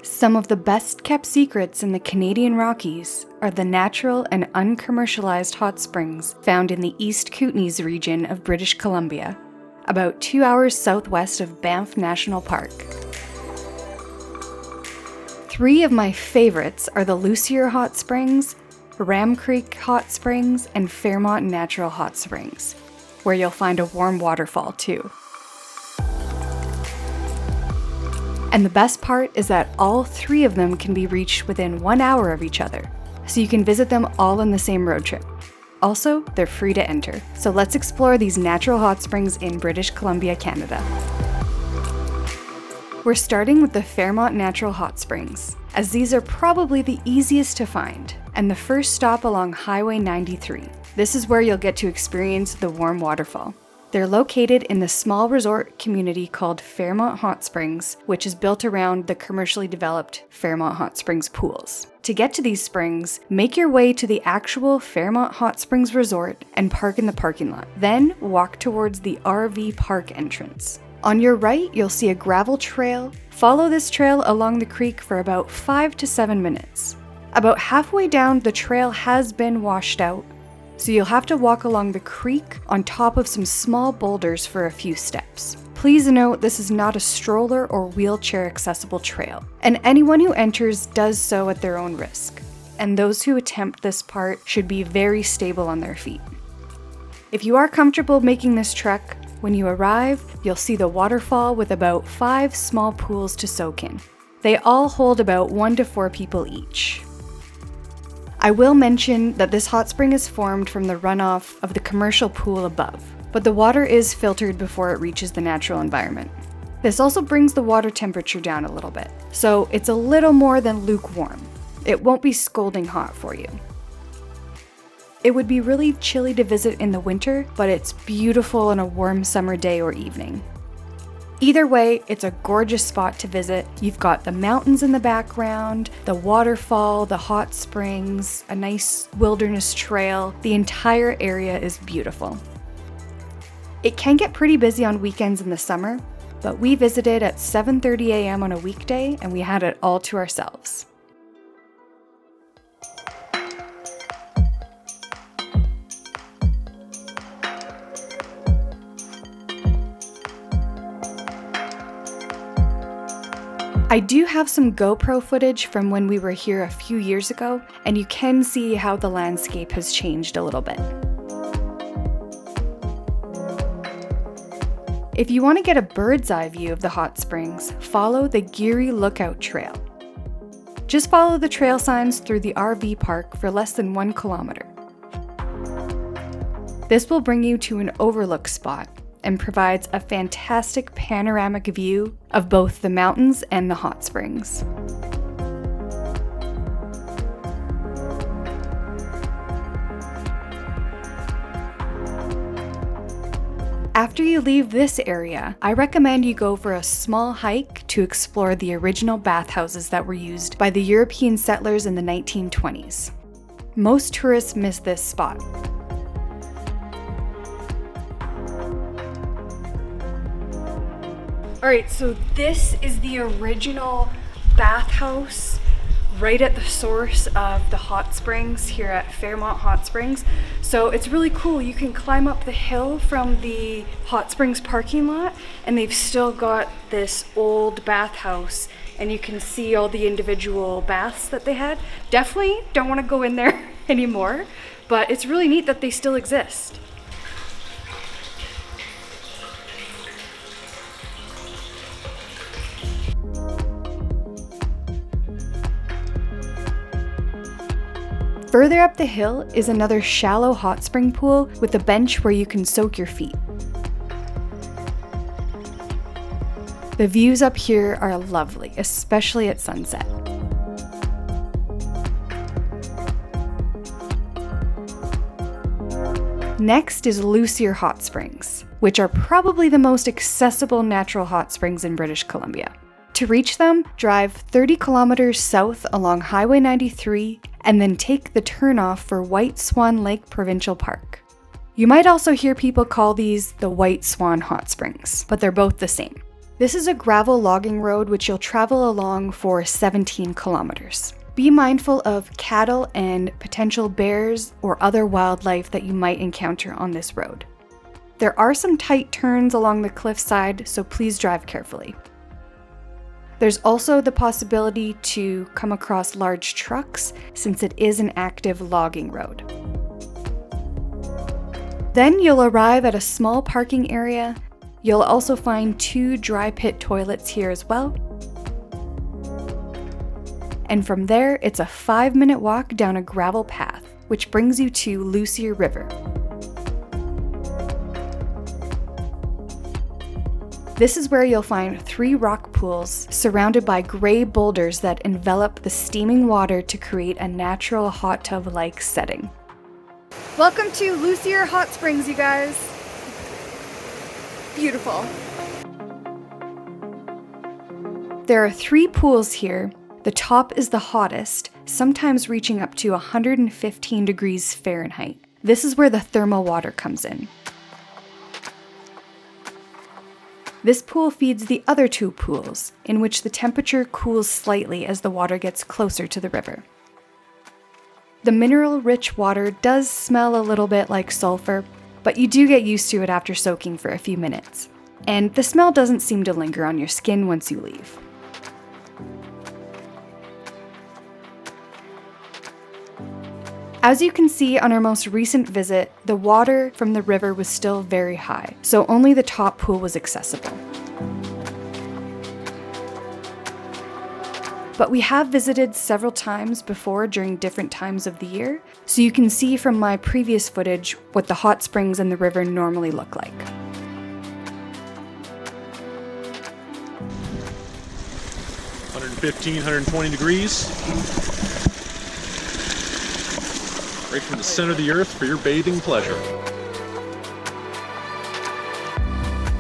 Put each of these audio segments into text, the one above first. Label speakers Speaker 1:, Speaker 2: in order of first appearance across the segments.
Speaker 1: Some of the best kept secrets in the Canadian Rockies are the natural and uncommercialized hot springs found in the East Kootenays region of British Columbia, about 2 hours southwest of Banff National Park. 3 of my favorites are the Lucia Hot Springs, Ram Creek Hot Springs, and Fairmont Natural Hot Springs, where you'll find a warm waterfall too. And the best part is that all 3 of them can be reached within 1 hour of each other, so you can visit them all on the same road trip. Also, they're free to enter. So let's explore these natural hot springs in British Columbia, Canada. We're starting with the Fairmont Natural Hot Springs, as these are probably the easiest to find, and the first stop along Highway 93. This is where you'll get to experience the warm waterfall. They're located in the small resort community called Fairmont Hot Springs, which is built around the commercially developed Fairmont Hot Springs pools. To get to these springs, make your way to the actual Fairmont Hot Springs resort and park in the parking lot. Then walk towards the RV park entrance. On your right, you'll see a gravel trail. Follow this trail along the creek for about 5 to 7 minutes. About halfway down, the trail has been washed out, so you'll have to walk along the creek on top of some small boulders for a few steps. Please note this is not a stroller or wheelchair accessible trail, and anyone who enters does so at their own risk, and those who attempt this part should be very stable on their feet. If you are comfortable making this trek, when you arrive, you'll see the waterfall with about 5 small pools to soak in. They all hold about 1 to 4 people each. I will mention that this hot spring is formed from the runoff of the commercial pool above, but the water is filtered before it reaches the natural environment. This also brings the water temperature down a little bit, so it's a little more than lukewarm. It won't be scalding hot for you. It would be really chilly to visit in the winter, but it's beautiful on a warm summer day or evening. Either way, it's a gorgeous spot to visit. You've got the mountains in the background, the waterfall, the hot springs, a nice wilderness trail. The entire area is beautiful. It can get pretty busy on weekends in the summer, but we visited at 7:30 a.m. on a weekday and we had it all to ourselves. I do have some GoPro footage from when we were here a few years ago, and you can see how the landscape has changed a little bit. If you want to get a bird's eye view of the hot springs, follow the Geary Lookout Trail. Just follow the trail signs through the RV park for less than 1 kilometer. This will bring you to an overlook spot and provides a fantastic panoramic view of both the mountains and the hot springs. After you leave this area, I recommend you go for a small hike to explore the original bathhouses that were used by the European settlers in the 1920s. Most tourists miss this spot. Alright, so this is the original bathhouse right at the source of the hot springs here at Fairmont Hot Springs. So it's really cool. You can climb up the hill from the hot springs parking lot, and they've still got this old bathhouse, and you can see all the individual baths that they had. Definitely don't want to go in there anymore, but it's really neat that they still exist. Further up the hill is another shallow hot spring pool with a bench where you can soak your feet. The views up here are lovely, especially at sunset. Next is Lussier Hot Springs, which are probably the most accessible natural hot springs in British Columbia. To reach them, drive 30 kilometers south along Highway 93 and then take the turnoff for White Swan Lake Provincial Park. You might also hear people call these the White Swan Hot Springs, but they're both the same. This is a gravel logging road which you'll travel along for 17 kilometers. Be mindful of cattle and potential bears or other wildlife that you might encounter on this road. There are some tight turns along the cliffside, so please drive carefully. There's also the possibility to come across large trucks since it is an active logging road. Then you'll arrive at a small parking area. You'll also find 2 dry pit toilets here as well. And from there, it's a 5-minute walk down a gravel path, which brings you to Lucia River. This is where you'll find 3 rock pools surrounded by gray boulders that envelop the steaming water to create a natural hot tub-like setting. Welcome to Lucia Hot Springs, you guys. Beautiful. There are 3 pools here. The top is the hottest, sometimes reaching up to 115 degrees Fahrenheit. This is where the thermal water comes in. This pool feeds the other 2 pools, in which the temperature cools slightly as the water gets closer to the river. The mineral-rich water does smell a little bit like sulfur, but you do get used to it after soaking for a few minutes. And the smell doesn't seem to linger on your skin once you leave. As you can see on our most recent visit, the water from the river was still very high, so only the top pool was accessible. But we have visited several times before during different times of the year, so you can see from my previous footage what the hot springs and the river normally look like.
Speaker 2: (115, 120 degrees). Right from the center of the earth for your bathing pleasure.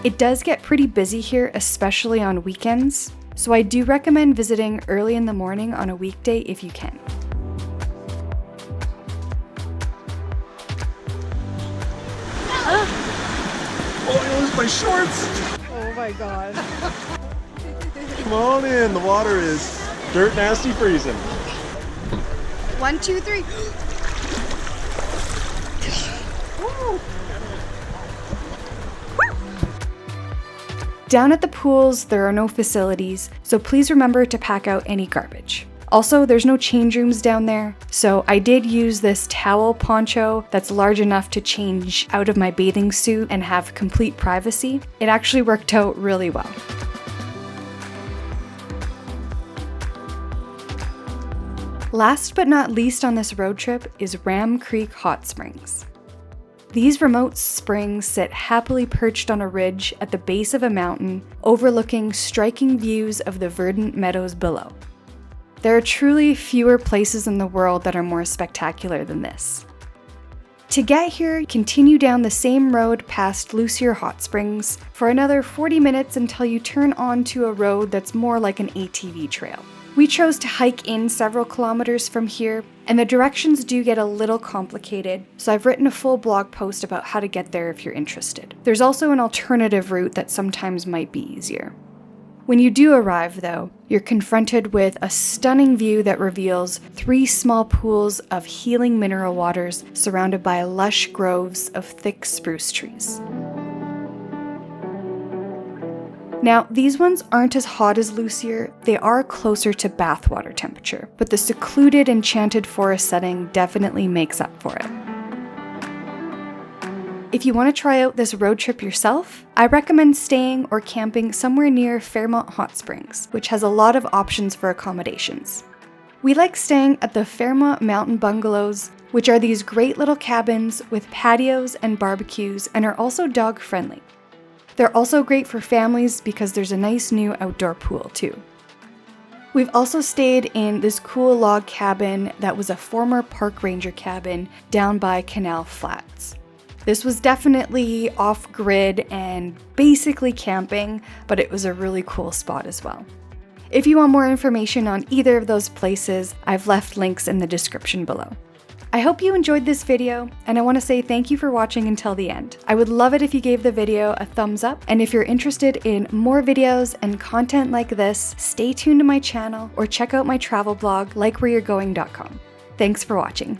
Speaker 1: It does get pretty busy here, especially on weekends, so I do recommend visiting early in the morning on a weekday if you can.
Speaker 2: Oh, I lose my shorts!
Speaker 3: Oh my god.
Speaker 2: Come on in, the water is dirt nasty freezing.
Speaker 3: 1, 2, 3.
Speaker 1: Down at the pools, there are no facilities, so please remember to pack out any garbage. Also, there's no change rooms down there, so I did use this towel poncho that's large enough to change out of my bathing suit and have complete privacy. It actually worked out really well. Last but not least on this road trip is Ram Creek Hot Springs. These remote springs sit happily perched on a ridge at the base of a mountain, overlooking striking views of the verdant meadows below. There are truly fewer places in the world that are more spectacular than this. To get here, continue down the same road past Lucia Hot Springs for another 40 minutes until you turn onto a road that's more like an ATV trail. We chose to hike in several kilometers from here, and the directions do get a little complicated, so I've written a full blog post about how to get there if you're interested. There's also an alternative route that sometimes might be easier. When you do arrive, though, you're confronted with a stunning view that reveals 3 small pools of healing mineral waters surrounded by lush groves of thick spruce trees. Now, these ones aren't as hot as Lucia, they are closer to bathwater temperature, but the secluded, enchanted forest setting definitely makes up for it. If you want to try out this road trip yourself, I recommend staying or camping somewhere near Fairmont Hot Springs, which has a lot of options for accommodations. We like staying at the Fairmont Mountain Bungalows, which are these great little cabins with patios and barbecues and are also dog-friendly. They're also great for families because there's a nice new outdoor pool too. We've also stayed in this cool log cabin that was a former park ranger cabin down by Canal Flats. This was definitely off-grid and basically camping, but it was a really cool spot as well. If you want more information on either of those places, I've left links in the description below. I hope you enjoyed this video, and I want to say thank you for watching until the end. I would love it if you gave the video a thumbs up, and if you're interested in more videos and content like this, stay tuned to my channel or check out my travel blog, likewhereyou'regoing.com. Thanks for watching.